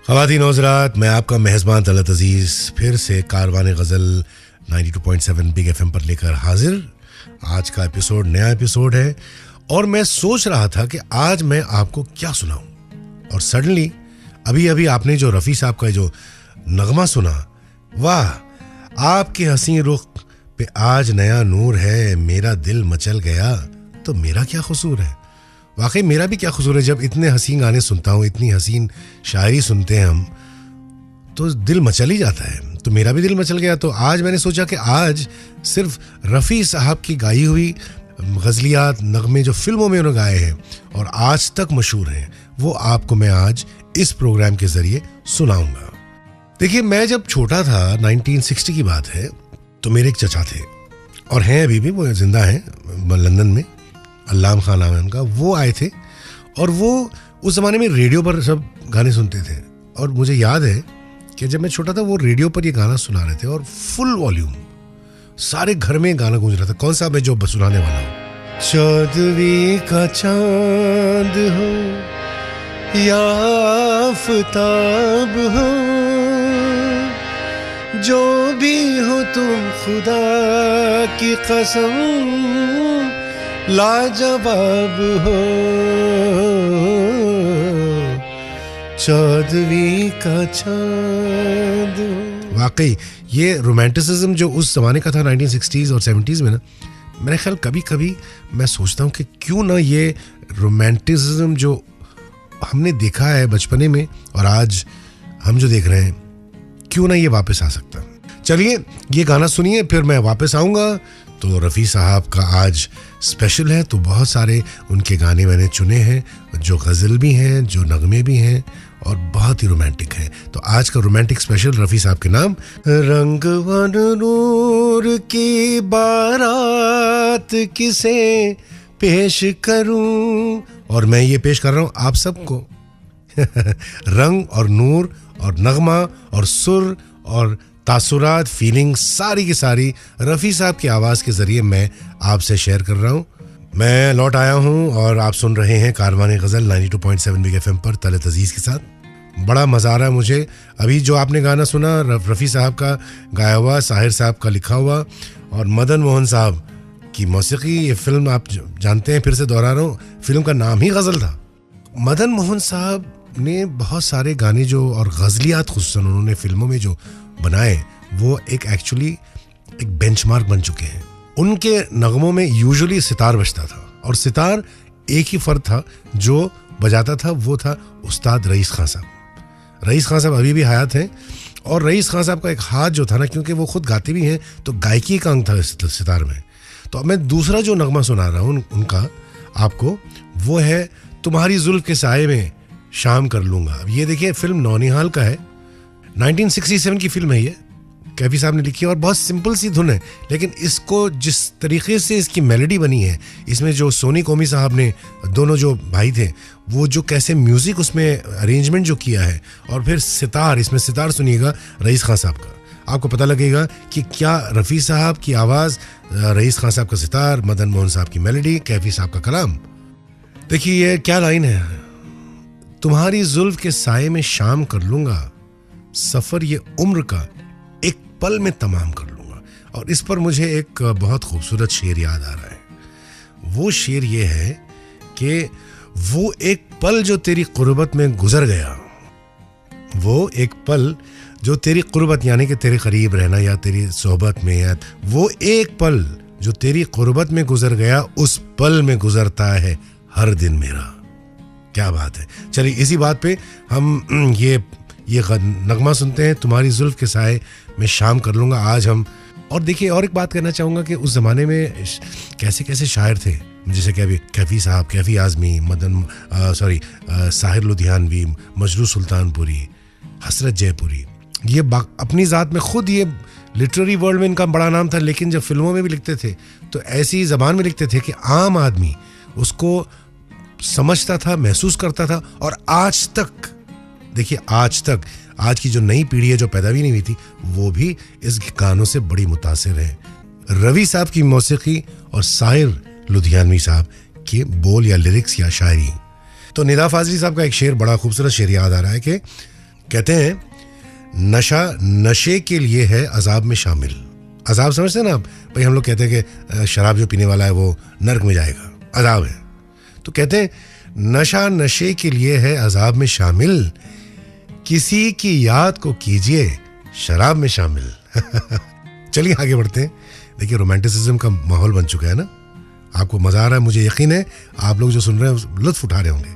ख़वातीन और हज़रात, मैं आपका मेज़बान तलत अज़ीज़ फिर से कारवान गज़ल 92.7 बिग एफएम पर लेकर हाजिर। आज का एपिसोड नया एपिसोड है और मैं सोच रहा था कि आज मैं आपको क्या सुनाऊं, और सडनली अभी अभी आपने जो रफ़ी साहब का जो नगमा सुना, वाह, आपके हसीन रुख पे आज नया नूर है, मेरा दिल मचल गया तो मेरा क्या कसूर है। वाकई मेरा भी क्या कसूर है, जब इतने हसीन गाने सुनता हूँ, इतनी हसीन शायरी सुनते हैं हम, तो दिल मचल ही जाता है। तो मेरा भी दिल मचल गया। तो आज मैंने सोचा कि आज सिर्फ रफ़ी साहब की गाई हुई गज़लियात नगमे जो फिल्मों में उन्होंने गाए हैं और आज तक मशहूर हैं, वो आपको मैं आज इस प्रोग्राम के ज़रिए सुनाऊंगा। देखिए, मैं जब छोटा था, 1960 की बात है, तो मेरे एक चचा थे और हैं अभी भी, वो ज़िंदा हैं लंदन में, अल्लाम खान नाम है उनका। वो आए थे और वो उस ज़माने में रेडियो पर सब गाने सुनते थे। और मुझे याद है कि जब मैं छोटा था वो रेडियो पर ये गाना सुना रहे थे और फुल वॉल्यूम, सारे घर में गाना गूंज रहा था। कौन सा मैं जो सुनाने वाला हूँ, चौदहवीं का चांद हो या आफताब हो, जो भी हो तुम खुदा की कसम लाजवाब हो, चौदहवीं का चांद। वाकई ये रोमांटिसिज्म जो उस ज़माने का था 1960s और 70s में ना, मेरे ख्याल कभी कभी मैं सोचता हूँ कि क्यों ना ये रोमांटिसिज्म जो हमने देखा है बचपने में और आज हम जो देख रहे हैं, क्यों ना ये वापस आ सकता। चलिए ये गाना सुनिए, फिर मैं वापस आऊँगा। तो रफ़ी साहब का आज स्पेशल है, तो बहुत सारे उनके गाने मैंने चुने हैं, जो गज़ल भी हैं, जो नगमे भी हैं और बहुत ही रोमांटिक हैं। तो आज का रोमांटिक स्पेशल रफ़ी साहब के नाम, रंग वन नूर की बारात किसे पेश करूं, और मैं ये पेश कर रहा हूँ आप सबको। रंग और नूर और नगमा और सुर और तासुरात, फीलिंग सारी की सारी रफ़ी साहब की आवाज़ के ज़रिए मैं आपसे शेयर कर रहा हूँ। मैं लौट आया हूँ और आप सुन रहे हैं कारवान गज़ल 92.7 बिग एफएम पर तलत अज़ीज़ के साथ। बड़ा मज़ा आ रहा है मुझे। अभी जो आपने गाना सुना, रफ़ी साहब का गाया हुआ, साहिर साहब का लिखा हुआ और मदन मोहन साहब की मौसीकी। ये फिल्म आप जानते हैं, फिर से दोहरा रहा हूँ, फिल्म का नाम ही गज़ल था। मदन मोहन साहब ने बहुत सारे गाने जो और गज़लियात खुसूसन उन्होंने फिल्मों में जो बनाए, वो एक एक्चुअली एक बेंचमार्क बन चुके हैं। उनके नगमों में यूजुअली सितार बजता था और सितार एक ही फ़र्द था जो बजाता था, वो था उस्ताद रईस खान साहब। रईस खान साहब अभी भी हयात हैं और रईस खान साहब का एक हाथ जो था ना, क्योंकि वो खुद गाते भी हैं, तो गायकी का अंग था सितार में। तो अब मैं दूसरा जो नगमा सुना रहा हूँ उनका आपको, वो है तुम्हारी जुल्फ के साए में शाम कर लूँगा। अब ये देखिए, फिल्म नौनिहाल का है, 1967 की फिल्म है ये, कैफी साहब ने लिखी है और बहुत सिंपल सी धुन है, लेकिन इसको जिस तरीके से इसकी मेलोडी बनी है, इसमें जो सोनी कोमी साहब ने, दोनों जो भाई थे, वो जो कैसे म्यूज़िक उसमें अरेंजमेंट जो किया है, और फिर सितार, इसमें सितार सुनिएगा रईस खान साहब का, आपको पता लगेगा कि क्या रफ़ी साहब की आवाज़, रईस खान साहब का सितार, मदन मोहन साहब की मेलोडी, कैफी साहब का कलाम। देखिए ये क्या लाइन है, तुम्हारी जुल्फ के साए में शाम कर लूँगा, सफ़र ये उम्र का एक पल में तमाम कर लूँगा। और इस पर मुझे एक बहुत खूबसूरत शेर याद आ रहा है। वो शेर ये है कि वो एक पल जो तेरी कुर्बत में गुजर गया, वो एक पल जो तेरी कुर्बत यानी कि तेरे करीब रहना या तेरी सोहबत में, या वो एक पल जो तेरी कुर्बत में गुजर गया, उस पल में गुजरता है हर दिन मेरा। क्या बात है। चलिए इसी बात पे हम ये नगमा सुनते हैं, तुम्हारी जुल्फ के साए में शाम कर लूँगा आज हम। और देखिए, और एक बात कहना चाहूँगा कि उस ज़माने में कैसे कैसे शायर थे, जैसे कि अभी कैफ़ी साहब, कैफ़ी आज़मी, साहिर लुधियानवी, मजरू सुल्तानपुरी, हसरत जयपुरी, ये अपनी ज़ात में खुद ये लिटरेरी वर्ल्ड में इनका बड़ा नाम था, लेकिन जब फिल्मों में भी लिखते थे तो ऐसी ज़बान में लिखते थे कि आम आदमी उसको समझता था, महसूस करता था। और आज तक देखिए, आज की जो नई पीढ़ी है जो पैदा भी नहीं हुई थी, वो भी इस गानों से बड़ी मुतासिर है। रवि साहब की मौसीकी और साहिर लुधियानवी साहब के बोल या लिरिक्स या शायरी। तो निदा फाजली साहब का एक शेर, बड़ा खूबसूरत शेर याद आ रहा है कि कहते हैं नशा नशे के लिए है, अजाब में शामिल। अजाब समझते हैं ना आप? भाई हम लोग कहते हैं कि शराब जो पीने वाला है वो नर्क में जाएगा, अजाब है। तो कहते हैं नशा नशे के लिए है, अजाब में शामिल, किसी की याद को कीजिए शराब में शामिल। चलिए आगे बढ़ते हैं। देखिए रोमांटिसिज्म का माहौल बन चुका है ना, आपको मजा आ रहा है, मुझे यकीन है आप लोग जो सुन रहे हैं लुत्फ उठा रहे होंगे।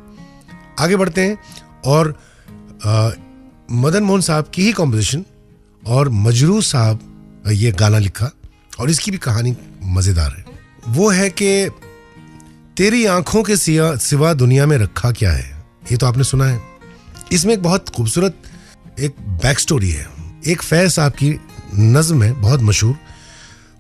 आगे बढ़ते हैं और मदन मोहन साहब की ही कॉम्पोजिशन और मजरू साहब ये गाना लिखा और इसकी भी कहानी मजेदार है। वो है कि तेरी आंखों के सिवा दुनिया में रखा क्या है, ये तो आपने सुना है। इसमें एक बहुत खूबसूरत एक बैक स्टोरी है। एक फैज साहब की नज्म है बहुत मशहूर,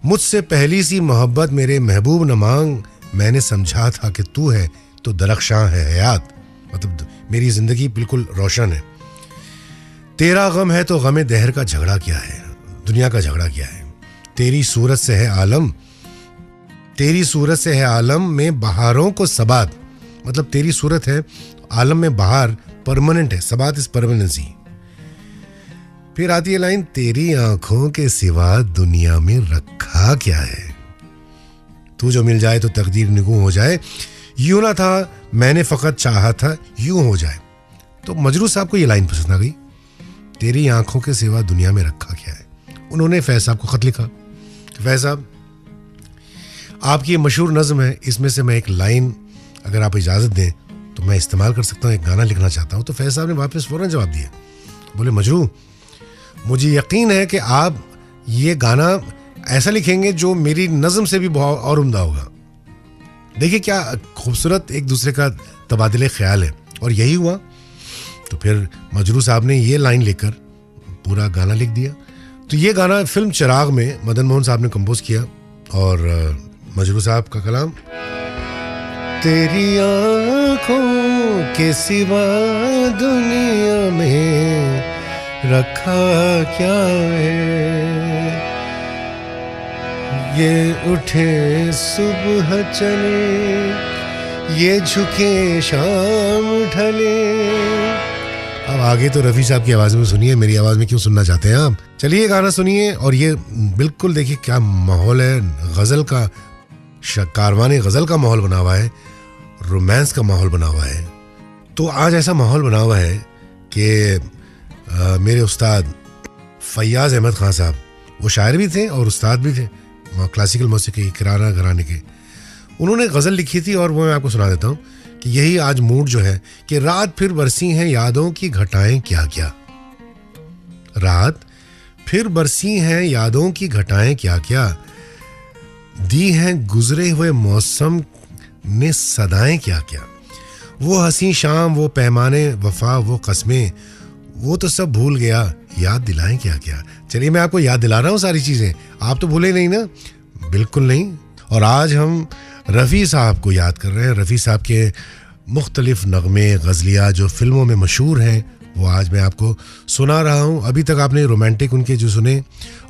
मुझसे पहली सी मोहब्बत मेरे महबूब न मांग, मैंने समझा था कि तू है तो दरख्शां है हयात, मतलब मेरी जिंदगी बिल्कुल रोशन है। तेरा गम है तो गमे दहर का झगड़ा क्या है, दुनिया का झगड़ा क्या है। तेरी सूरत से है आलम, तेरी सूरत से है आलम में बहारों को सबात, मतलब तेरी सूरत है आलम में बहार परमानेंट है, सबात इज परमानेंसी। फिर आती है लाइन, तेरी आंखों के सिवा दुनिया में रखा क्या है, तू जो मिल जाए तो तकदीर निगू हो जाए, यूं ना था मैंने फकत चाहा था यूं हो जाए। तो मजरू साहब को ये लाइन पसंद आ गई, तेरी आंखों के सिवा दुनिया में रखा क्या है। उन्होंने फैज साहब को खत लिखा, फैज साहब आपकी ये मशहूर नज्म है, इसमें से मैं एक लाइन अगर आप इजाज़त दें तो मैं इस्तेमाल कर सकता हूँ, एक गाना लिखना चाहता हूँ। तो फैज साहब ने वापस फौरन जवाब दिया, बोले मजरू मुझे यकीन है कि आप ये गाना ऐसा लिखेंगे जो मेरी नज़म से भी बहुत और उम्दा होगा। देखिए क्या खूबसूरत एक दूसरे का तबादले ख्याल है, और यही हुआ। तो फिर मजरू साहब ने ये लाइन लेकर पूरा गाना लिख दिया। तो ये गाना फिल्म चिराग में मदन मोहन साहब ने कंपोज किया और मजरू साहब का कलाम। तेरी आंखों के सिवा दुनिया में रखा क्या है, ये उठे सुबह चले, ये झुके शाम ढले। अब आगे तो रफ़ी साहब की आवाज़ में सुनिए, मेरी आवाज़ में क्यों सुनना चाहते हैं आप? चलिए गाना सुनिए। और ये बिल्कुल देखिए क्या माहौल है, गज़ल का, कारवाने गज़ल का माहौल बना हुआ है, रोमांस का माहौल बना हुआ है। तो आज ऐसा माहौल बना हुआ है कि मेरे उस्ताद फैयाज़ अहमद खान साहब, वो शायर भी थे और उस्ताद भी थे क्लासिकल मौसीकी किराना घराने के। उन्होंने गज़ल लिखी थी और वो मैं आपको सुना देता हूँ कि यही आज मूड जो है कि रात फिर बरसी हैं यादों की घटाएं क्या क्या, रात फिर बरसी हैं यादों की घटाएं क्या क्या, दी हैं गुजरे हुए मौसम ने सदाएं क्या क्या, वो हंसी शाम वो पैमाने वफा वो कस्में, वो तो सब भूल गया याद दिलाएं क्या क्या। चलिए मैं आपको याद दिला रहा हूँ सारी चीज़ें, आप तो भूले नहीं ना, बिल्कुल नहीं। और आज हम रफ़ी साहब को याद कर रहे हैं। रफ़ी साहब के मुख्तलिफ नगमे गज़लिया जो फिल्मों में मशहूर हैं वो आज मैं आपको सुना रहा हूँ। अभी तक आपने रोमांटिक उनके जो सुने,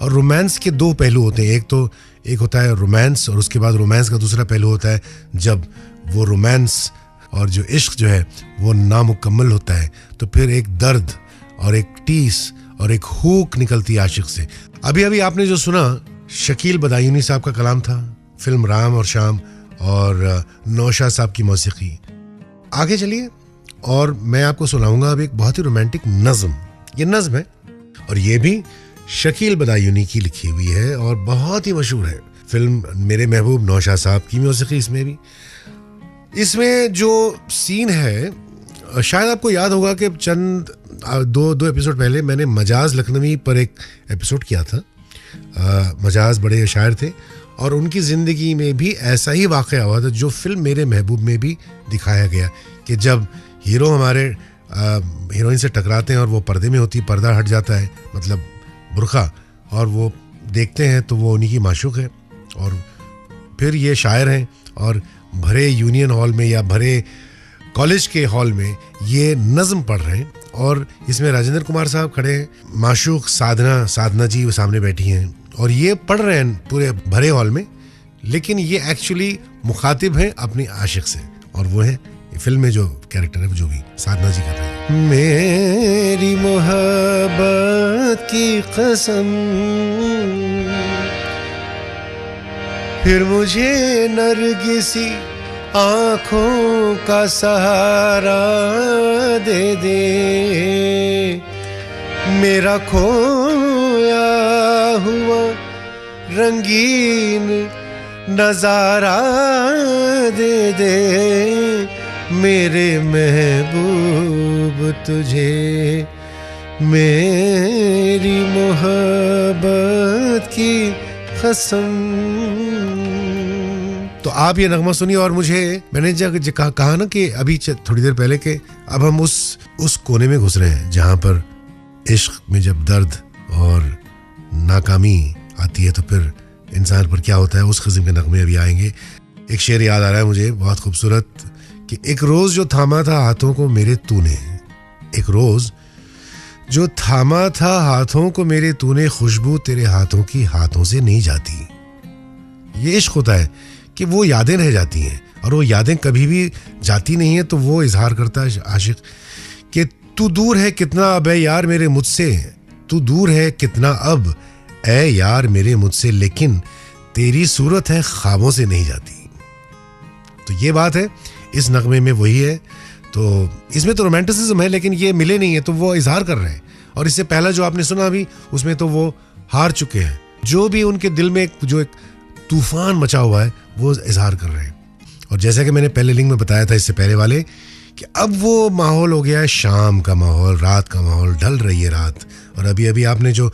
और रोमांस के दो पहलू होते हैं, एक होता है रोमांस और उसके बाद रोमांस का दूसरा पहलू होता है जब वो रोमांस और जो इश्क जो है वो नामुकम्मल होता है, तो फिर एक दर्द और एक टीस और एक हुक निकलती आशिक से। अभी अभी आपने जो सुना शकील बदायूनी साहब का कलाम था, फिल्म राम और शाम, और नौशाद साहब की मौसीकी। आगे चलिए और मैं आपको सुनाऊंगा अब एक बहुत ही रोमांटिक नज़म। ये नज़म है और ये भी शकील बदायूनी की लिखी हुई है और बहुत ही मशहूर है। फिल्म मेरे महबूब नौशाद साहब की मौसीकी इसमें भी। इसमें जो सीन है शायद आपको याद होगा कि चंद दो एपिसोड पहले मैंने मजाज लखनवी पर एक एपिसोड किया था। मजाज बड़े शायर थे और उनकी ज़िंदगी में भी ऐसा ही वाक़या हुआ था जो फिल्म मेरे महबूब में भी दिखाया गया कि जब हीरो हमारे हीरोइन से टकराते हैं और वो पर्दे में होती, पर्दा हट जाता है मतलब बुर्का, और वो देखते हैं तो वो उन्हीं की माशूक है। और फिर ये शायर हैं और भरे यूनियन हॉल में या भरे कॉलेज के हॉल में ये नज़म पढ़ रहे हैं और इसमें राजेंद्र कुमार साहब खड़े हैं, माशूक साधना जी वो सामने बैठी हैं और ये पढ़ रहे हैं पूरे भरे हॉल में, लेकिन ये एक्चुअली मुखातिब हैं अपनी आशिक से, और वो है फिल्म में जो कैरेक्टर है जो भी साधना जी कर रहे हैं। मेरी मोहब्बत की कसम, फिर मुझे नरगिसी आँखों का सहारा दे दे, मेरा खोया हुआ रंगीन नजारा दे दे, मेरे महबूब तुझे मेरी मोहब्बत की कसम। तो आप ये नगमा सुनिए। और मुझे मैंने जब कहा ना कि अभी थोड़ी देर पहले के अब हम उस कोने में घुस रहे हैं जहां पर इश्क में जब दर्द और नाकामी आती है तो फिर इंसान पर क्या होता है, उस किस्म के नगमे अभी आएंगे। एक शेर याद आ रहा है मुझे बहुत खूबसूरत कि एक रोज जो थामा था हाथों को मेरे तूने, एक रोज जो थामा था हाथों को मेरे तूने, खुशबू तेरे हाथों की हाथों से नहीं जाती। ये इश्क होता है कि वो यादें रह जाती हैं और वो यादें कभी भी जाती नहीं है। तो वो इजहार करता है आशिक कि तू दूर है कितना अब है यार मेरे मुझसे, तू दूर है कितना अब ऐ यार मेरे मुझसे, लेकिन तेरी सूरत है ख्वाबों से नहीं जाती। तो ये बात है इस नगमे में, वही है। तो इसमें तो रोमांटिसिज्म है लेकिन ये मिले नहीं है तो वो इजहार कर रहे हैं। और इससे पहला जो आपने सुना अभी उसमें तो वो हार चुके हैं, जो भी उनके दिल में जो एक तूफान मचा हुआ है वो इजहार कर रहे हैं। और जैसा कि मैंने पहले लिंक में बताया था इससे पहले वाले कि अब वो माहौल हो गया है शाम का माहौल, रात का माहौल, ढल रही है रात। और अभी अभी आपने जो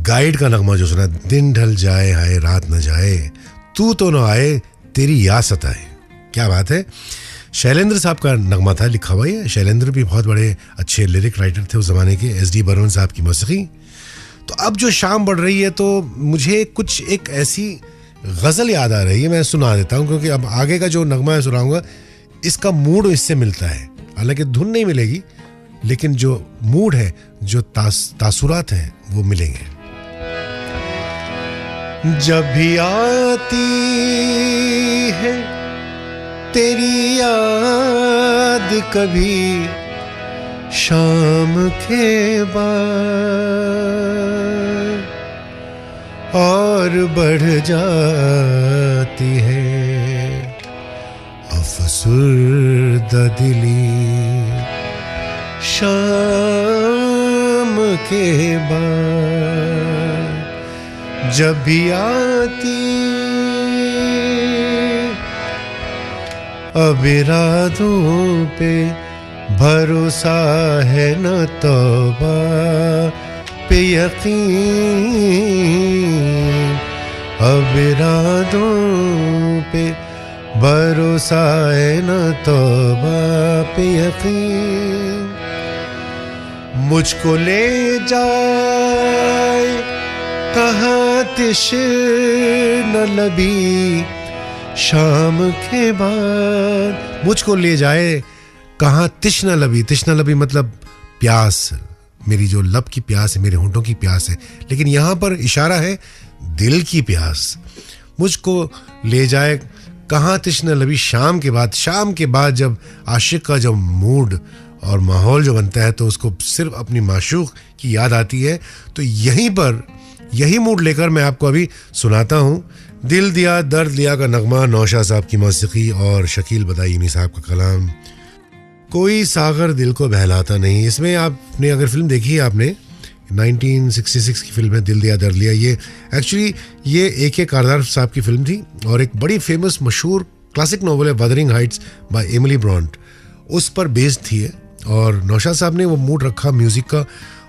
गाइड का नगमा जो सुना, दिन ढल जाए हाय रात न जाए, तू तो न आए तेरी याद सताए, क्या बात है। शैलेंद्र साहब का नगमा था लिखा हुआ है। शैलेंद्र भी बहुत बड़े अच्छे लिरिक राइटर थे उस ज़माने के, SD बर्मन साहब की मौसीकी। तो अब जो शाम बढ़ रही है तो मुझे कुछ एक ऐसी गज़ल याद आ रही है, मैं सुना देता हूँ क्योंकि अब आगे का जो नगमा है सुनाऊंगा इसका मूड इससे मिलता है। हालांकि धुन नहीं मिलेगी लेकिन जो मूड है, जो तासुरात हैं वो मिलेंगे। जब भी आती है तेरी याद कभी शाम के बाद, और बढ़ जाती है अफसुर्दा दिली शाम के बाद। जब भी आती अब इरादों पे भरोसा है न तौबा पे यकीन, अब इरादों पे भरोसा है न तौबा पे यकीन। मुझको ले जाए कहाँ तिश्न लबी शाम के बाद, मुझको ले जाए कहाँ तिश्न लबी। तिश्न लबी मतलब प्यास, मेरी जो लब की प्यास है, मेरे होंठों की प्यास है, लेकिन यहाँ पर इशारा है दिल की प्यास। मुझको ले जाए कहाँ तिश्न लबी शाम के बाद। शाम के बाद जब आशिक का जब मूड और माहौल जो बनता है तो उसको सिर्फ अपनी माशूक की याद आती है। तो यहीं पर यही मूड लेकर मैं आपको अभी सुनाता हूँ दिल दिया दर्द लिया का नगमा, नौशाद साहब की मौसीकी और शकील बदायूनी साहब का कलाम। कोई सागर दिल को बहलाता नहीं। इसमें आपने अगर फिल्म देखी है आपने 1966 की फिल्म है दिल दिया दर्द लिया। ये एक्चुअली ये AK कारदार साहब की फिल्म थी और एक बड़ी फेमस मशहूर क्लासिक नॉवल है वदरिंग हाइट्स बाय एमिली ब्रॉन्ट, उस पर बेस्ड थी। और नौशाद साहब ने वो मूड रखा म्यूज़िक का।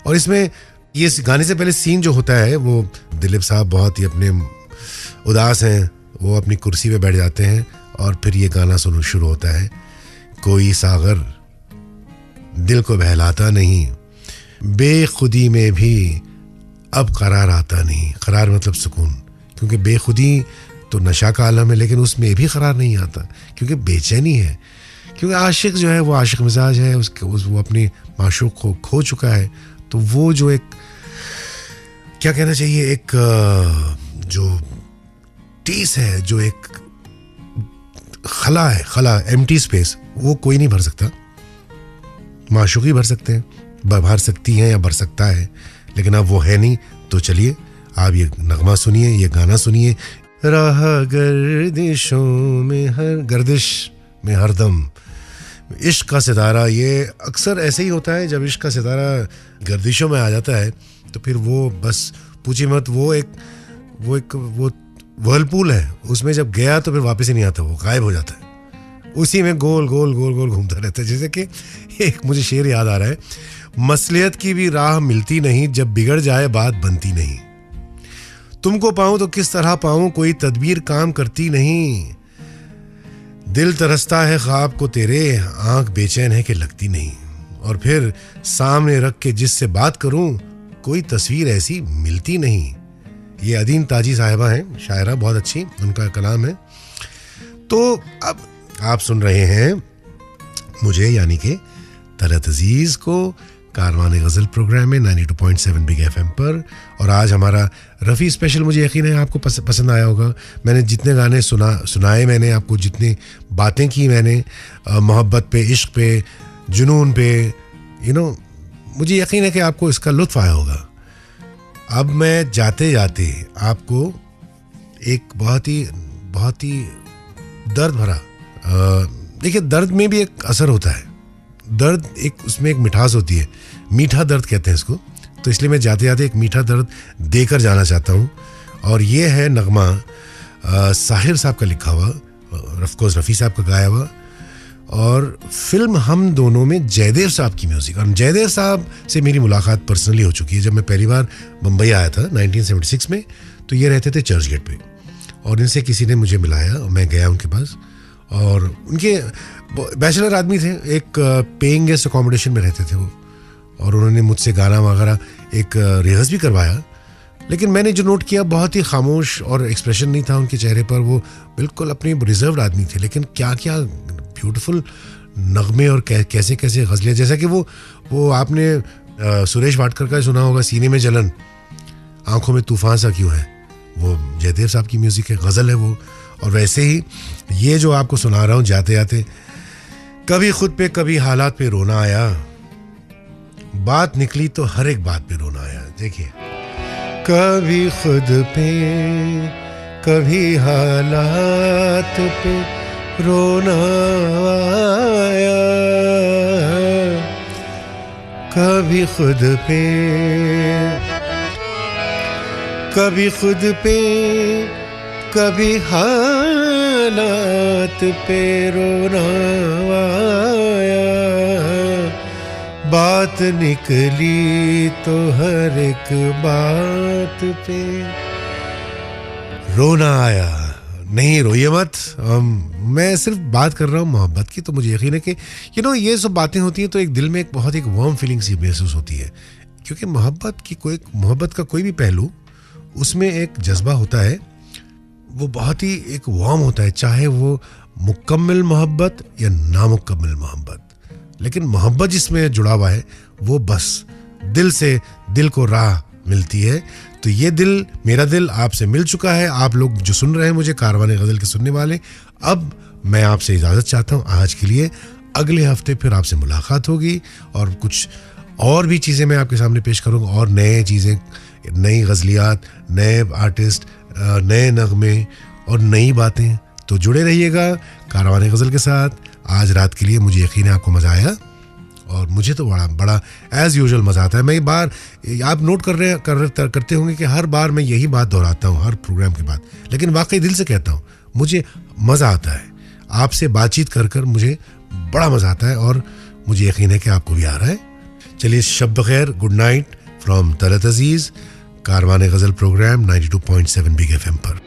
और इसमें ये गाने से पहले सीन जो होता है वो दिलीप साहब बहुत ही अपने उदास हैं, वो अपनी कुर्सी पे बैठ जाते हैं और फिर ये गाना सुनो शुरू होता है। कोई सागर दिल को बहलाता नहीं, बेखुदी में भी अब करार आता नहीं। करार मतलब सुकून, क्योंकि बेखुदी तो नशा का आलम है लेकिन उसमें भी करार नहीं आता क्योंकि बेचैनी है। क्योंकि आशिक जो है वो आशिक मिजाज है, वो अपनी माशूक को खो चुका है। तो वो जो एक क्या कहना चाहिए, एक जो टीस है, जो एक खला है, खला एम्प्टी स्पेस, वो कोई नहीं भर सकता। माशूकी भर सकते हैं, भर सकती हैं या भर सकता है, लेकिन अब वो है नहीं। तो चलिए आप ये नगमा सुनिए, ये गाना सुनिए। राह गर्दिशों में गर्दिश में हरदम इश्क का सितारा। ये अक्सर ऐसे ही होता है, जब इश्क का सितारा गर्दिशों में आ जाता है तो फिर वो बस पूछिए मत, वो वर्लपूल है, उसमें जब गया तो फिर वापस ही नहीं आता, वो गायब हो जाता है, उसी में गोल गोल गोल गोल घूमता रहता है। जैसे कि एक मुझे शेर याद आ रहा है, मसलियत की भी राह मिलती नहीं, जब बिगड़ जाए बात बनती नहीं। तुमको पाऊं तो किस तरह पाऊं, कोई तदबीर काम करती नहीं। दिल तरसता है ख्वाब को तेरे, आंख बेचैन है कि लगती नहीं। और फिर सामने रख के जिससे बात करूं, कोई तस्वीर ऐसी मिलती नहीं। ये अदीन ताजी साहिबा हैं, शायरा, बहुत अच्छी उनका कलाम है। तो अब आप सुन रहे हैं मुझे, यानी कि तलत अजीज को, कारवान गज़ल प्रोग्राम में 92.7 बिग एफएम पर। और आज हमारा रफ़ी स्पेशल, मुझे यकीन है आपको पसंद आया होगा। मैंने जितने गाने सुनाए, मैंने आपको जितनी बातें की मैंने, मोहब्बत पे, इश्क पे, जुनून पे, मुझे यकीन है कि आपको इसका लुत्फ़ आया होगा। अब मैं जाते जाते आपको एक बहुत ही दर्द भरा, देखिए दर्द में भी एक असर होता है, दर्द एक, उसमें एक मिठास होती है, मीठा दर्द कहते हैं इसको। तो इसलिए मैं जाते जाते एक मीठा दर्द देकर जाना चाहता हूँ। और ये है नगमा साहिर साहब का लिखा हुआ, ऑफ कोर्स रफ़ी साहब का गाया हुआ, और फिल्म हम दोनों में जयदेव साहब की म्यूज़िक। और जयदेव साहब से मेरी मुलाकात पर्सनली हो चुकी है। जब मैं पहली बार मुंबई आया था 1976 में, तो ये रहते थे चर्च गेट पे, और इनसे किसी ने मुझे मिलाया और मैं गया उनके पास। और उनके बैचलर आदमी थे, एक पेइंग गेस्ट अकोमोडेशन में रहते थे वो, और उन्होंने मुझसे गाना वगैरह एक रिहर्स भी करवाया। लेकिन मैंने जो नोट किया, बहुत ही खामोश और एक्सप्रेशन नहीं था उनके चेहरे पर, वो बिल्कुल अपनी रिजर्व्ड आदमी थे। लेकिन क्या क्या ब्यूटीफुल नगमे और कैसे कैसे गज़लें, जैसा कि वो आपने सुरेश वाडकर का सुना होगा, सीने में जलन आंखों में तूफान सा क्यों है, वो जयदेव साहब की म्यूज़िक है, गज़ल है वो। और वैसे ही ये जो आपको सुना रहा हूँ, जाते जाते कभी खुद पे कभी हालात पे रोना आया, बात निकली तो हर एक बात पे रोना आया। देखिए, कभी खुद पे कभी हालात पे रोना आया, कभी खुद पे कभी हालात पे रोना आया, बात निकली तो हर एक बात पे रोना आया। नहीं रोइए मत, मैं सिर्फ बात कर रहा हूँ मोहब्बत की। तो मुझे यकीन है कि ये सब बातें होती हैं तो एक दिल में एक बहुत एक वार्म फीलिंग सी महसूस होती है, क्योंकि मोहब्बत का कोई भी पहलू, उसमें एक जज्बा होता है, वो बहुत ही एक वार्म होता है, चाहे वो मुकम्मल मोहब्बत या नामुकम्मल मोहब्बत। लेकिन मोहब्बत जिसमें जुड़ा हुआ है, वो बस दिल से दिल को राह मिलती है। तो ये दिल, मेरा दिल आपसे मिल चुका है। आप लोग जो सुन रहे हैं मुझे, कारवान गज़ल के सुनने वाले, अब मैं आपसे इजाज़त चाहता हूँ आज के लिए। अगले हफ्ते फिर आपसे मुलाकात होगी और कुछ और भी चीज़ें मैं आपके सामने पेश करूँगा, और नए चीज़ें, नई गज़लियात, नए आर्टिस्ट, नए नगमे और नई बातें। तो जुड़े रहिएगा कारवान गज़ल के साथ। आज रात के लिए मुझे यकीन है आपको मज़ा आया, और मुझे तो बड़ा एज़ यूजुअल मज़ा आता है। मैं बार, आप नोट करते होंगे कि हर बार मैं यही बात दोहराता हूँ हर प्रोग्राम के बाद, लेकिन वाकई दिल से कहता हूँ, मुझे मज़ा आता है आपसे बातचीत कर मुझे बड़ा मज़ा आता है, और मुझे यकीन है कि आपको भी आ रहा है। चलिए, शब बखैर, good night from Talat Aziz, Karwan Ghazal program 92.7 Big FM पर।